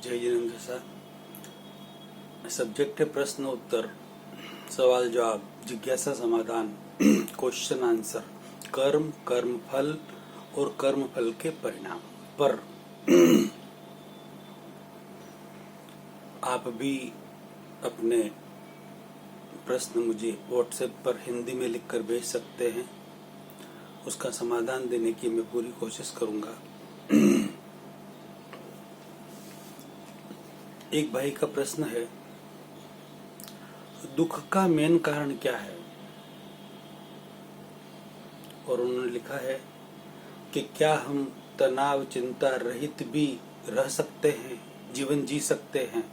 जय Jinendra sir. Subject है प्रश्न उत्तर, सवाल जवाब, जिज्ञासा समाधान, क्वेश्चन आंसर, कर्म, कर्म फल और कर्म फल के परिणाम पर। आप भी अपने प्रश्न मुझे व्हाट्सएप पर हिंदी में लिखकर भेज सकते हैं। उसका समाधान देने की मैं पूरी कोशिश करूंगा। एक भाई का प्रश्न है, दुख का मेन कारण क्या है? और उन्होंने लिखा है कि क्या हम तनाव चिंता रहित भी रह सकते हैं, जीवन जी सकते हैं?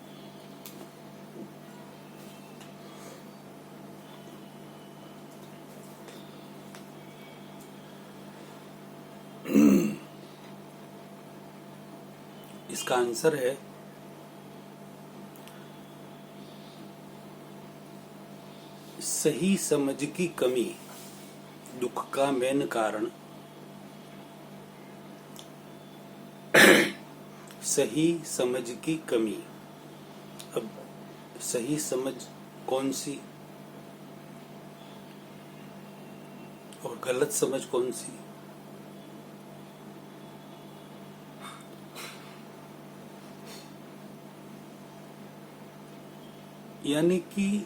इसका आंसर है सही समझ की कमी दुख का मेन कारण। सही समझ की कमी। अब सही समझ कौन सी और गलत समझ कौन सी? यानी कि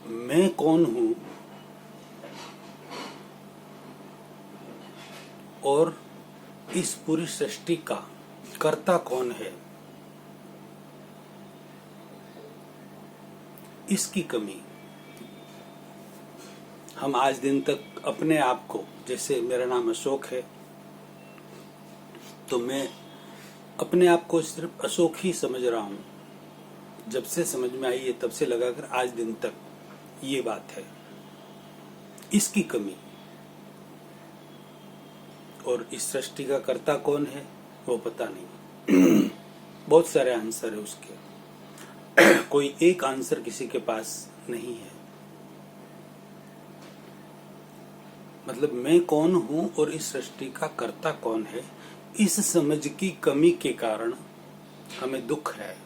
मैं कौन हूं और इस पूरी सृष्टि का कर्ता कौन है, इसकी कमी। हम आज दिन तक अपने आप को, जैसे मेरा नाम अशोक है तो मैं अपने आप को सिर्फ अशोक ही समझ रहा हूं। जब से समझ में आई है तब से लगाकर आज दिन तक ये बात है, इसकी कमी। और इस सृष्टि का कर्ता कौन है वो पता नहीं। बहुत सारे आंसर है उसके। कोई एक आंसर किसी के पास नहीं है। मतलब मैं कौन हूं और इस सृष्टि का कर्ता कौन है, इस समझ की कमी के कारण हमें दुख है।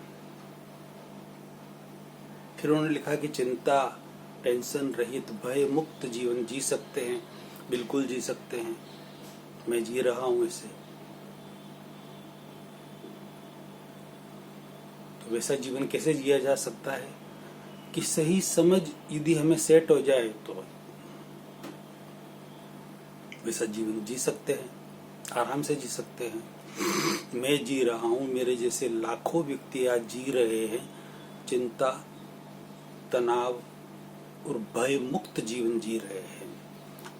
फिर उन्होंने लिखा कि चिंता टेंशन रहित भय मुक्त जीवन जी सकते हैं। बिल्कुल जी सकते हैं, मैं जी रहा हूं इसे। तो वैसा जीवन कैसे जिया जा सकता है कि सही समझ यदि हमें सेट हो जाए तो वैसा जीवन जी सकते हैं, आराम से जी सकते हैं। मैं जी रहा हूं, मेरे जैसे लाखों व्यक्ति आज जी रहे हैं, चिंता तनाव और भय मुक्त जीवन जी रहे हैं,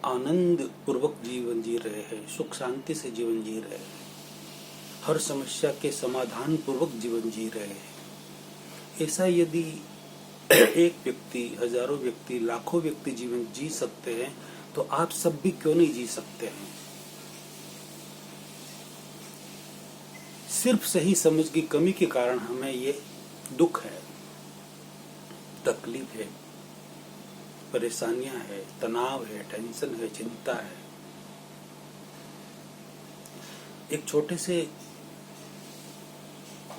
आनंद पूर्वक जीवन जी रहे हैं, सुख शांति से जीवन जी रहे हैं, हर समस्या के समाधान पूर्वक जीवन जी रहे हैं। ऐसा यदि एक व्यक्ति, हजारों व्यक्ति, लाखों व्यक्ति जीवन जी सकते हैं तो आप सब भी क्यों नहीं जी सकते हैं? सिर्फ सही समझ की कमी के कारण हमें ये दुख है, तकलीफ है, परेशानियां है, तनाव है, टेंशन है, चिंता है। एक छोटे से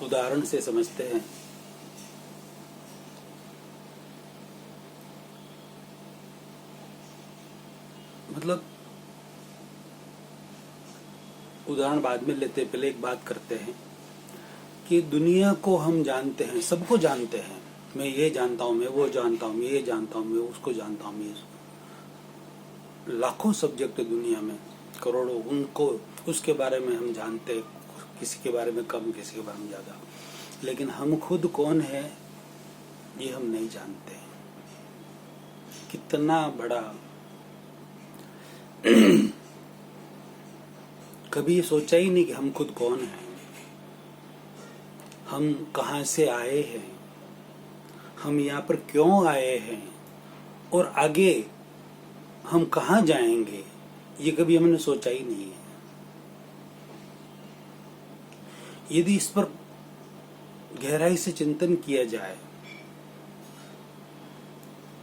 उदाहरण से समझते हैं। मतलब उदाहरण बाद में लेते, पहले एक बात करते हैं कि दुनिया को हम जानते हैं, सबको जानते हैं। मैं ये जानता हूं, मैं वो जानता हूं, मैं ये जानता हूं, मैं उसको जानता हूं, मैं लाखों सब्जेक्ट दुनिया में, करोड़ों, उनको उसके बारे में हम जानते हैं। किसी के बारे में कम, किसी के बारे में ज्यादा। लेकिन हम खुद कौन है ये हम नहीं जानते। कितना बड़ा कभी ये सोचा ही नहीं कि हम खुद कौन हैं, हम कहां से आए हैं, हम यहाँ पर क्यों आए हैं और आगे हम कहां जाएंगे, ये कभी हमने सोचा ही नहीं है। यदि इस पर गहराई से चिंतन किया जाए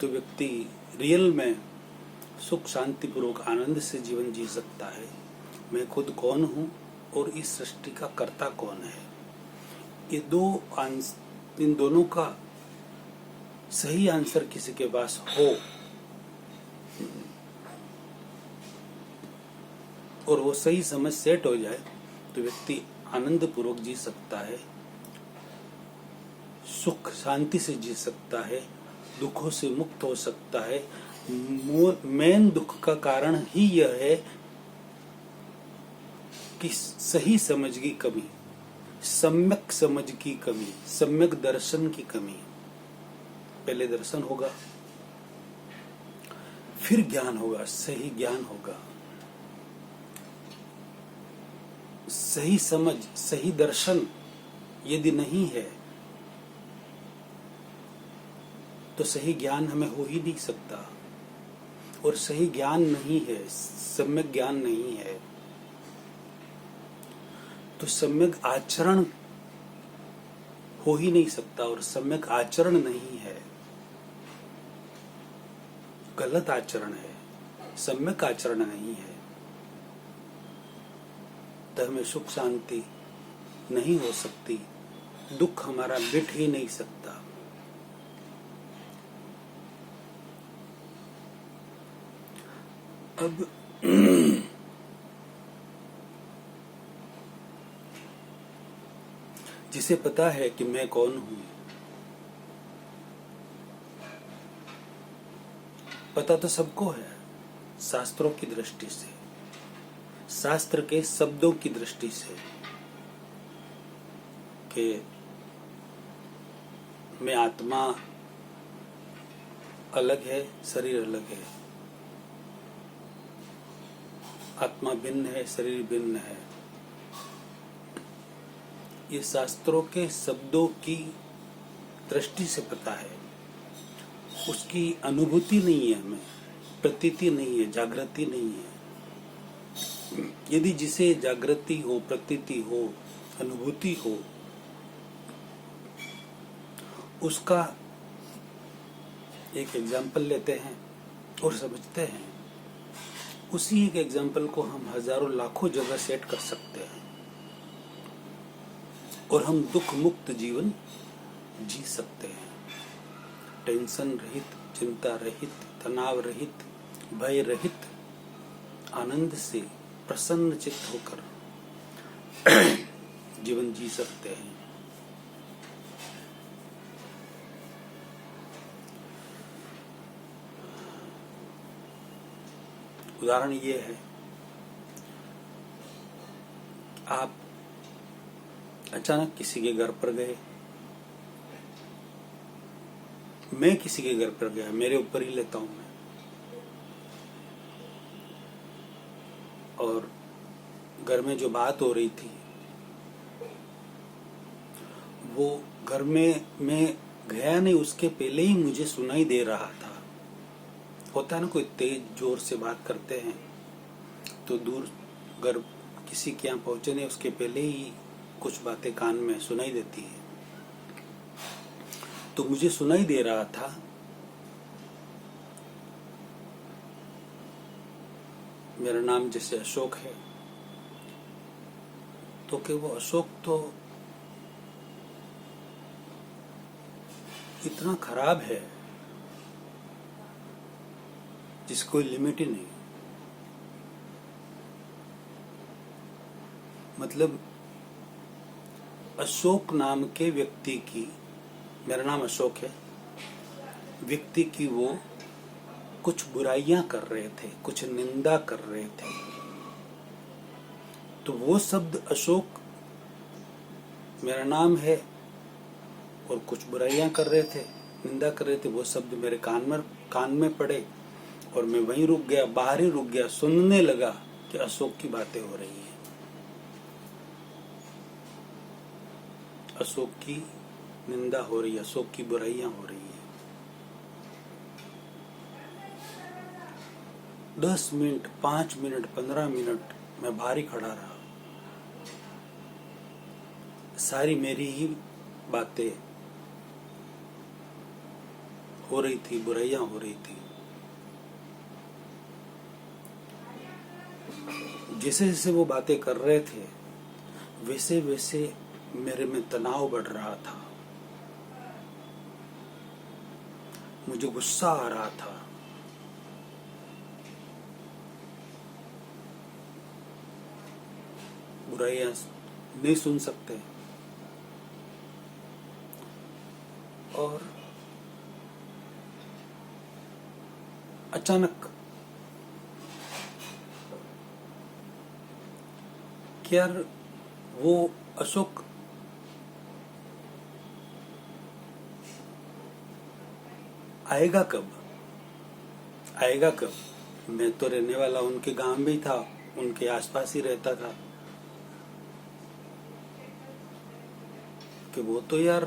तो व्यक्ति रियल में सुख शांतिपूर्वक आनंद से जीवन जी सकता है। मैं खुद कौन हूं और इस सृष्टि का कर्ता कौन है। इन दोनों का सही आंसर किसी के पास हो और वो सही समझ सेट हो जाए तो व्यक्ति आनंद पूर्वक जी सकता है, सुख शांति से जी सकता है, दुखों से मुक्त हो सकता है। मेन दुख का कारण ही यह है कि सही समझ की कमी, सम्यक समझ की कमी, सम्यक दर्शन की कमी। पहले दर्शन होगा, फिर ज्ञान होगा, सही ज्ञान होगा। सही समझ, सही दर्शन यदि नहीं है तो सही ज्ञान हमें हो ही नहीं सकता, और सही ज्ञान नहीं है, सम्यक ज्ञान नहीं है तो सम्यक आचरण हो ही नहीं सकता, और सम्यक आचरण नहीं है, गलत आचरण है, सम्यक आचरण नहीं है, तो हमें सुख शांति नहीं हो सकती, दुख हमारा मिट ही नहीं सकता। अब जिसे पता है कि मैं कौन हूं, पता तो सबको है, शास्त्रों की दृष्टि से, शास्त्र के शब्दों की दृष्टि से, कि मैं आत्मा अलग है, शरीर अलग है, आत्मा भिन्न है, शरीर भिन्न है। ये शास्त्रों के शब्दों की दृष्टि से पता है, उसकी अनुभूति नहीं है, हमें प्रतीति नहीं है, जागृति नहीं है। यदि जिसे जागृति हो, प्रतीति हो, अनुभूति हो, उसका एक एग्जाम्पल लेते हैं और समझते हैं, उसी एक एग्जाम्पल को हम हजारों लाखों जगह सेट कर सकते हैं और हम दुख मुक्त जीवन जी सकते हैं, टेंशन रहित, चिंता रहित, तनाव रहित, भय रहित, आनंद से प्रसन्न चित्त होकर जीवन जी सकते हैं। उदाहरण ये है, आप अचानक किसी के घर पर गए, मैं किसी के घर पर गया, मेरे ऊपर ही लेता हूं मैं, और घर में जो बात हो रही थी वो घर में मैं गया नहीं, उसके पहले ही मुझे सुनाई दे रहा था। होता है ना, कोई तेज जोर से बात करते हैं तो दूर घर किसी के यहाँ पहुंचे नहीं, उसके पहले ही कुछ बातें कान में सुनाई देती है। तो मुझे सुनाई दे रहा था, मेरा नाम जैसे अशोक है, तो कि वो अशोक तो इतना खराब है जिसको कोई लिमिट ही नहीं। मतलब अशोक नाम के व्यक्ति की, मेरा नाम अशोक है, व्यक्ति की वो कुछ बुराइयां कर रहे थे, कुछ निंदा कर रहे थे, तो वो शब्द अशोक मेरा नाम है और कुछ बुराइयां कर रहे थे, निंदा कर रहे थे, वो शब्द मेरे कान में पड़े और मैं वहीं रुक गया, बाहर ही रुक गया, सुनने लगा कि अशोक की बातें हो रही हैं, अशोक की निंदा हो रही है, अशोक की बुराइयां हो रही है। 10 मिनट, 5 मिनट, 15 मिनट मैं बाहर ही खड़ा रहा, सारी मेरी ही बातें हो रही थी, बुराइयां हो रही थी। जैसे जैसे वो बातें कर रहे थे वैसे वैसे मेरे में तनाव बढ़ रहा था, मुझे गुस्सा आ रहा था। बुराइयां नहीं सुन सकते। और अचानक क्या वो अशोक आएगा कब? आएगा कब? मैं तो रहने वाला उनके गांव में ही था, उनके आसपास ही रहता था। कि वो तो यार,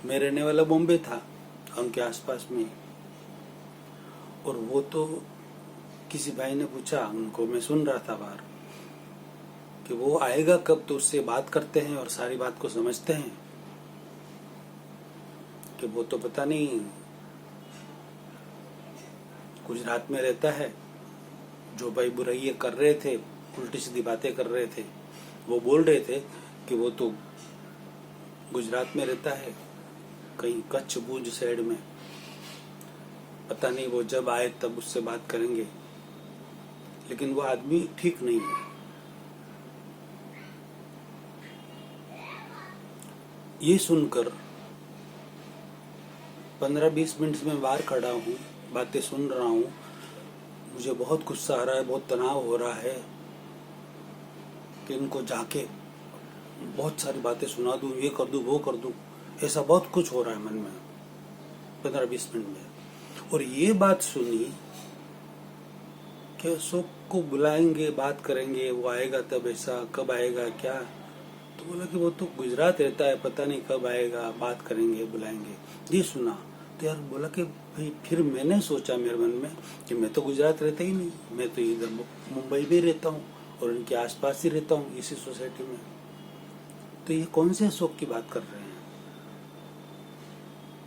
मैं रहने वाला बॉम्बे था, उनके आसपास में। और वो तो किसी भाई ने पूछा उनको, मैं सुन रहा था बाहर, कि वो आएगा कब, तो उससे बात करते हैं और सारी बात को समझते हैं। कि वो तो पता नहीं गुजरात में रहता है। जो भाई बुराइयां कर रहे थे, उल्टी सीधी बातें कर रहे थे, वो बोल रहे थे कि वो तो गुजरात में रहता है, कहीं कच्छ भुज साइड में। पता नहीं, वो जब आए तब उससे बात करेंगे। लेकिन वो आदमी ठीक नहीं है। ये सुनकर 15-20 मिनट में बाहर खड़ा हूँ, बातें सुन रहा हूँ, मुझे बहुत गुस्सा आ रहा है, बहुत तनाव हो रहा है कि इनको जाके बहुत सारी बातें सुना दूं, ये कर दूं, वो कर दूं। ऐसा बहुत कुछ हो रहा है मन में 15-20 मिनट में। और ये बात सुनी कि अशोक को बुलाएंगे, बात करेंगे, वो आएगा तब, ऐसा कब आएगा क्या? तो बोला कि वो तो गुजरात रहता है, पता नहीं कब आएगा, बात करेंगे, बुलाएंगे। ये सुना तो यार बोला कि भाई, फिर मैंने सोचा मेरे मन में कि मैं तो गुजरात रहता ही नहीं, मैं तो इधर मुंबई में रहता हूँ और इनके आसपास ही रहता हूँ, इसी सोसाइटी में। तो ये कौन से अशोक की बात कर रहे हैं?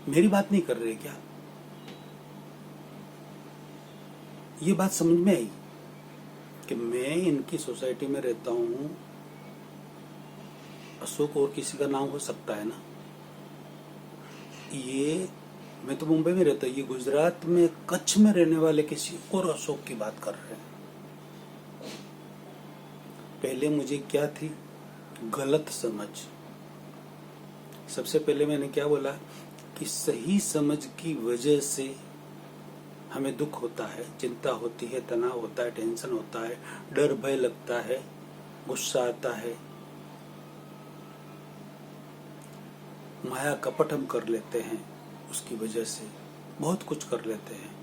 मेरी बात नहीं कर रहे क्या? ये बात समझ में आई कि मैं इनकी सोसाइटी में रहता हूँ, अशोक और किसी का नाम हो सकता है ना। ये, मैं तो मुंबई में रहता हूँ, ये गुजरात में कच्छ में रहने वाले किसी और अशोक की बात कर रहे हैं। पहले मुझे क्या थी? गलत समझ। सबसे पहले मैंने क्या बोला कि सही समझ की वजह से हमें दुख होता है, चिंता होती है, तनाव होता है, टेंशन होता है, डर भय लगता है, गुस्सा आता है, माया कपट हम कर लेते हैं, उसकी वजह से बहुत कुछ कर लेते हैं।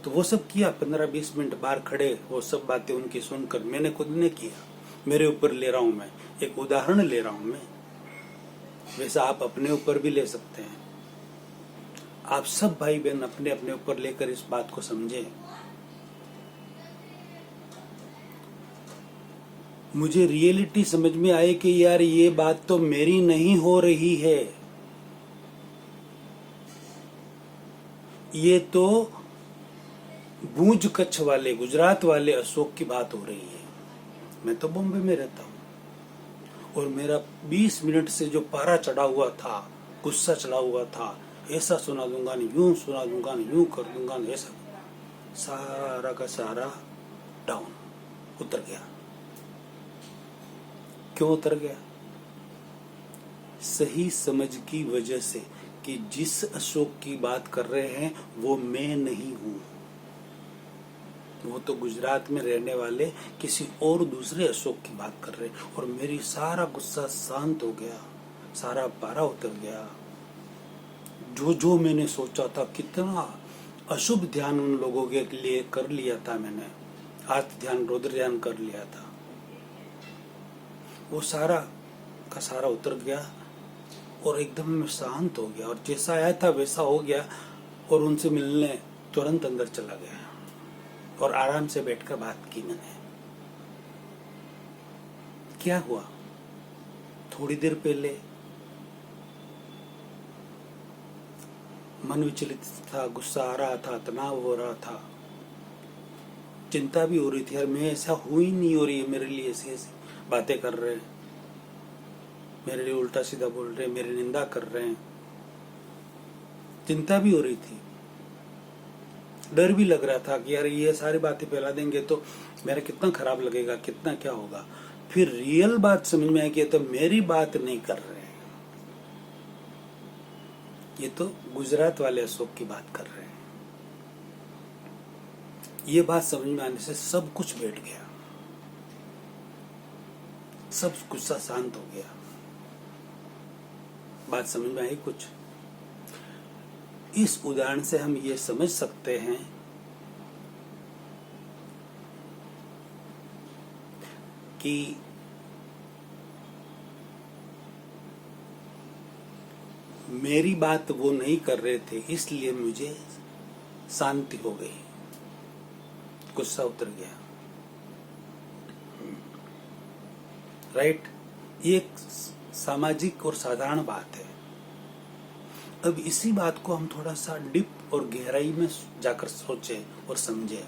तो वो सब किया, 15-20 मिनट बाहर खड़े, वो सब बातें उनकी सुनकर मैंने खुद ने किया। मेरे ऊपर ले रहा हूं मैं, एक उदाहरण ले रहा हूं मैं, वैसा आप अपने ऊपर भी ले सकते हैं। आप सब भाई बहन अपने अपने ऊपर लेकर इस बात को समझें। मुझे रियलिटी समझ में आए कि यार ये बात तो मेरी नहीं हो रही है, ये तो भुज कच्छ वाले, गुजरात वाले अशोक की बात हो रही है। मैं तो बॉम्बे में रहता हूँ और मेरा 20 मिनट से जो पारा चढ़ा हुआ था, गुस्सा चढ़ा हुआ था, ऐसा सुना दूंगा नहीं, यूं सुना दूंगा नहीं, यूं कर दूंगा नहीं, ऐसा सारा का सारा डाउन, उतर गया। क्यों उतर गया? सही समझ की वजह से कि जिस अशोक की बात कर रहे हैं वो मैं नहीं हूं, वो तो गुजरात में रहने वाले किसी और दूसरे अशोक की बात कर रहे हैं। और मेरी सारा गुस्सा शांत हो गया, सारा पारा उतर गया। जो जो मैंने सोचा था, कितना अशुभ ध्यान उन लोगों के लिए कर लिया था मैंने, आत्म ध्यान, रुद्र ध्यान कर लिया था, वो सारा का सारा उतर गया और एकदम शांत हो गया। और जैसा आया था वैसा हो गया। और उनसे मिलने तुरंत अंदर चला गया और आराम से बैठकर बात की मैंने। क्या हुआ? थोड़ी देर पहले मन विचलित था, गुस्सा आ रहा था, तनाव हो रहा था, चिंता भी हो रही थी, यार मैं ऐसा हो ही नहीं हो रही है मेरे लिए, ऐसी ऐसी बातें कर रहे हैं, मेरे लिए उल्टा सीधा बोल रहे हैं, मेरी निंदा कर रहे हैं। चिंता भी हो रही थी, डर भी लग रहा था कि यार ये सारी बातें फैला देंगे तो मेरा कितना खराब लगेगा, कितना क्या होगा। फिर रियल बात समझ में आई कि तो मेरी बात नहीं कर रहे हैं, ये तो गुजरात वाले अशोक की बात कर रहे हैं। ये बात समझ में आने से सब कुछ बैठ गया, सब गुस्सा शांत हो गया। बात समझ में आई कुछ? इस उदाहरण से हम ये समझ सकते हैं कि मेरी बात वो नहीं कर रहे थे, इसलिए मुझे शांति हो गई, गुस्सा उतर गया। राइट? ये एक सामाजिक और साधारण बात है। अब इसी बात को हम थोड़ा सा डीप और गहराई में जाकर सोचें और समझें।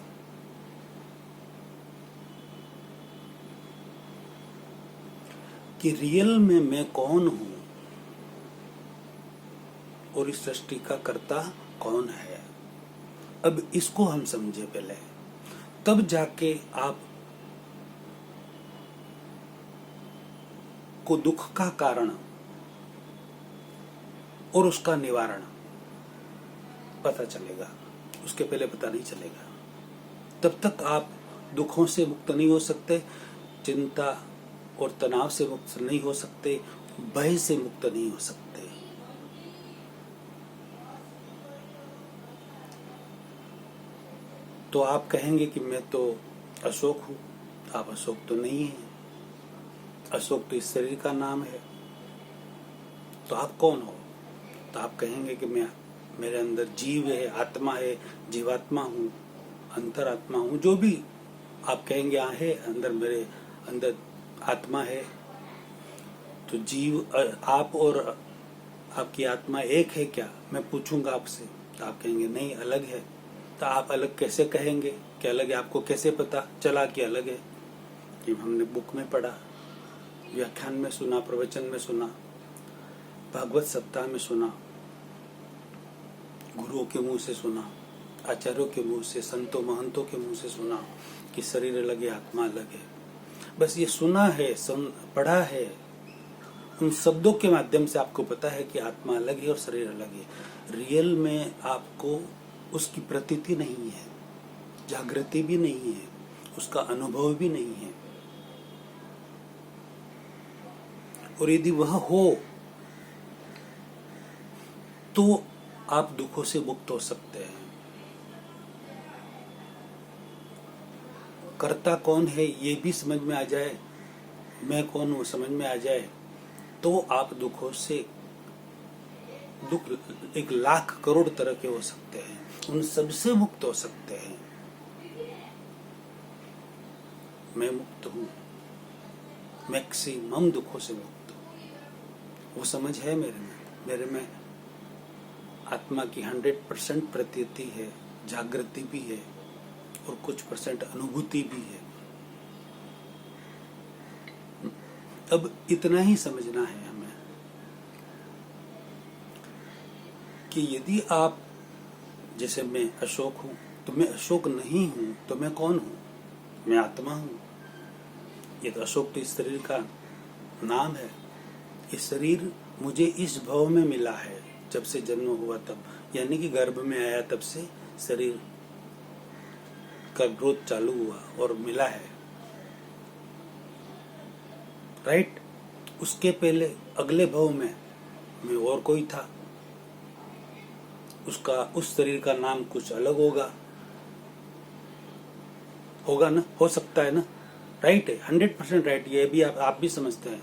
कि रियल में मैं कौन हूं और इस सृष्टि का कर्ता कौन है। अब इसको हम समझे पहले, तब जाके आप को दुख का कारण और उसका निवारण पता चलेगा। उसके पहले पता नहीं चलेगा। तब तक आप दुखों से मुक्त नहीं हो सकते, चिंता और तनाव से मुक्त नहीं हो सकते, भय से मुक्त नहीं हो सकते। तो आप कहेंगे कि मैं तो अशोक हूं। आप अशोक तो नहीं है। अशोक तो इस शरीर का नाम है। तो आप कौन हो? तो आप कहेंगे कि मैं, मेरे अंदर जीव है, आत्मा है, जीवात्मा हूँ, अंतरात्मा हूँ, जो भी आप कहेंगे है, अंदर मेरे अंदर आत्मा है। तो जीव आप और आपकी आत्मा एक है क्या? मैं पूछूंगा आपसे, तो आप कहेंगे नहीं, अलग है। तो आप अलग कैसे कहेंगे कि अलग है? आपको कैसे पता चला कि अलग है? कि हमने बुक में पढ़ा, व्याख्यान में सुना, प्रवचन में सुना, भागवत सप्ताह में सुना, गुरुओं के मुंह से सुना, आचार्यों के मुंह से, संतों महंतों के मुंह से सुना कि शरीर अलग है, आत्मा अलग है। बस ये सुना है, पढ़ा है, उन शब्दों के माध्यम से आपको पता है कि आत्मा अलग है और शरीर अलग है। रियल में आपको उसकी प्रतीति नहीं है, जागृति भी नहीं है, उसका अनुभव भी नहीं है। और यदि वह हो तो आप दुखों से मुक्त हो सकते हैं। कर्ता कौन है ये भी समझ में आ जाए, मैं कौन हूं समझ में आ जाए, तो आप दुखों से, दुख 1,00,000 करोड़ तरह के हो सकते हैं, उन सबसे मुक्त हो सकते हैं। मैं मुक्त हूं, मैक्सिमम दुखों से मुक्त हूं। वो समझ है मेरे में आत्मा की 100% प्रतीति है, जागृति भी है और कुछ % अनुभूति भी है। अब इतना ही समझना है हमें कि यदि आप, जैसे मैं अशोक हूं, तो मैं अशोक नहीं हूं, तो मैं कौन हूं? मैं आत्मा हूं। ये तो अशोक तो इस शरीर का नाम है। ये शरीर मुझे इस भव में मिला है, जब से जन्म हुआ तब, यानी कि गर्भ में आया तब से शरीर का ग्रोथ चालू हुआ और मिला है। राइट? उसके पहले अगले भव में मैं और कोई था, उसका, उस शरीर का नाम कुछ अलग होगा ना, हो सकता है ना। राइट है, 100% राइट। ये भी आप भी समझते हैं।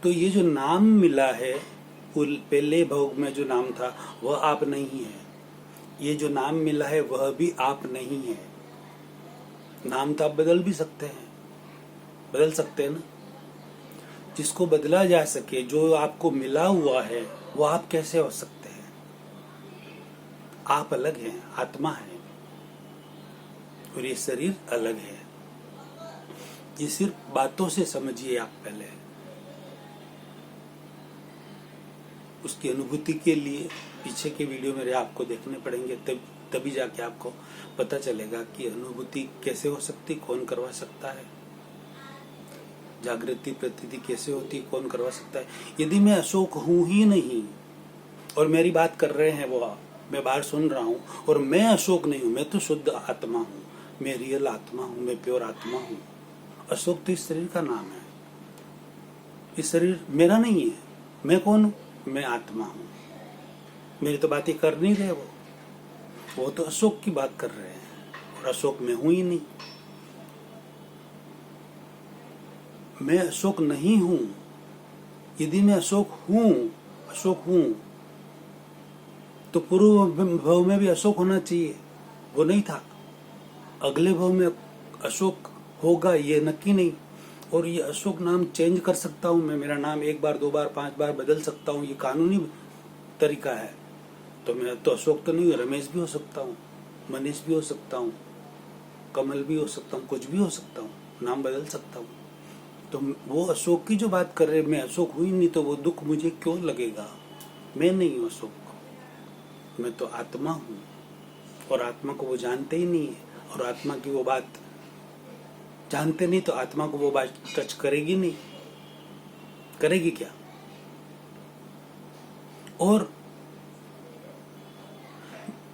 तो ये जो नाम मिला है, पहले भोग में जो नाम था वह आप नहीं है। ये जो नाम मिला है वह भी आप नहीं है। नाम तो आप बदल भी सकते हैं, बदल सकते हैं ना। जिसको बदला जा सके, जो आपको मिला हुआ है, वो आप कैसे हो सकते हैं? आप अलग हैं, आत्मा है और ये शरीर अलग है। ये सिर्फ बातों से समझिए आप पहले। उसकी अनुभूति के लिए पीछे के वीडियो मेरे आपको देखने पड़ेंगे, तभी जाके आपको पता चलेगा कि अनुभूति कैसे हो सकती, कौन करवा सकता है। जागृति प्रतीति कैसे होती, कौन करवा सकता है। यदि मैं अशोक हूं ही नहीं और मेरी बात कर रहे हैं वो मैं बाहर सुन रहा हूं और मैं अशोक नहीं हूं, मैं तो शुद्ध आत्मा हूं, मैं रियल आत्मा हूं, मैं प्योर आत्मा हूं। अशोक तो इस शरीर का नाम है, इस शरीर मेरा नहीं है। मैं कौन हूं? मैं आत्मा हूं। मेरी तो बातें कर नहीं रहे वो तो अशोक की बात कर रहे हैं और अशोक मैं हूं ही नहीं। मैं अशोक नहीं हूं। यदि मैं अशोक हूं तो पूर्व भव में भी अशोक होना चाहिए, वो नहीं था। अगले भव में अशोक होगा ये नक्की नहीं। और ये अशोक नाम चेंज कर सकता हूं मैं, मेरा नाम 1 बार 2 बार 5 बार बदल सकता हूं, ये कानूनी तरीका है। तो मैं तो अशोक तो नहीं हूं, रमेश भी हो सकता हूं, मनीष भी हो सकता हूं, कमल भी हो सकता हूं, कुछ भी हो सकता हूं, नाम बदल सकता हूं। तो वो अशोक की जो बात कर रहे, मैं अशोक हुई नहीं तो वो दुख मुझे क्यों लगेगा? मैं नहीं हूं अशोक, मैं तो आत्मा हूं। और आत्मा को वो जानते ही नहीं है, और आत्मा की वो बात जानते नहीं तो आत्मा को वो बात टच करेगी नहीं, करेगी क्या? और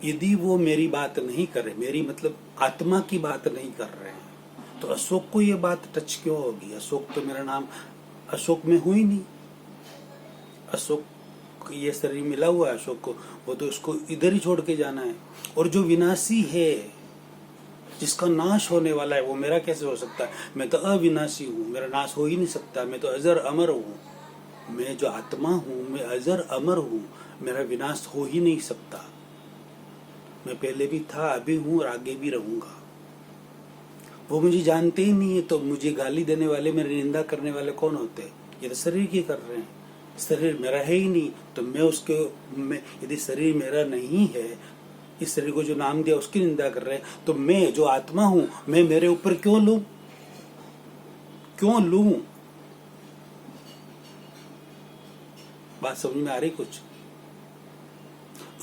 यदि वो मेरी बात नहीं कर रहे, मेरी मतलब आत्मा की बात नहीं कर रहे हैं, तो अशोक को ये बात टच क्यों होगी? अशोक तो मेरा नाम अशोक में हुई नहीं। अशोक ये शरीर मिला हुआ है अशोक को, वो तो उसको इधर ही छोड़ के जाना है। और जो विनाशी है, जिसका नाश होने वाला है, वो मेरा कैसे हो सकता है? मैं तो अविनाशी हूँ, मेरा नाश हो ही नहीं सकता। मैं तो अजर अमर हूँ। मैं जो आत्मा हूँ, मैं अजर अमर हूँ, मेरा विनाश हो ही नहीं सकता। मैं पहले भी था, अभी हूँ और आगे भी रहूंगा। वो मुझे जानते ही नहीं है, तो मुझे गाली देने वाले, मेरी निंदा करने वाले कौन होते हैं? ये तो शरीर की कर रहे हैं। शरीर मेरा है ही नहीं, तो मैं यदि शरीर मेरा नहीं है, इस शरीर को जो नाम दिया उसकी निंदा कर रहे हैं, तो मैं जो आत्मा हूं, मैं मेरे ऊपर क्यों लूं? बात समझ में आ रही कुछ?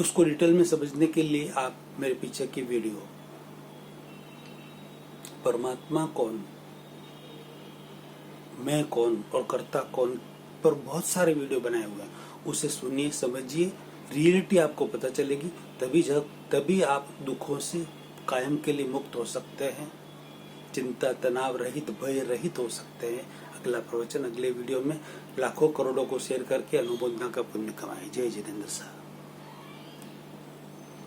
उसको डिटेल में समझने के लिए आप मेरे पीछे की वीडियो परमात्मा कौन, मैं कौन और कर्ता कौन पर बहुत सारे वीडियो बनाए हुए हैं, उसे सुनिए, समझिए, रियलिटी आपको पता चलेगी। तभी आप दुखों से कायम के लिए मुक्त हो सकते हैं, चिंता तनाव रहित, भय रहित हो सकते हैं। अगला प्रवचन अगले वीडियो में। लाखों करोड़ों को शेयर करके अनुमोदना का पुण्य कमाएं। जय जितेंद्र साहब।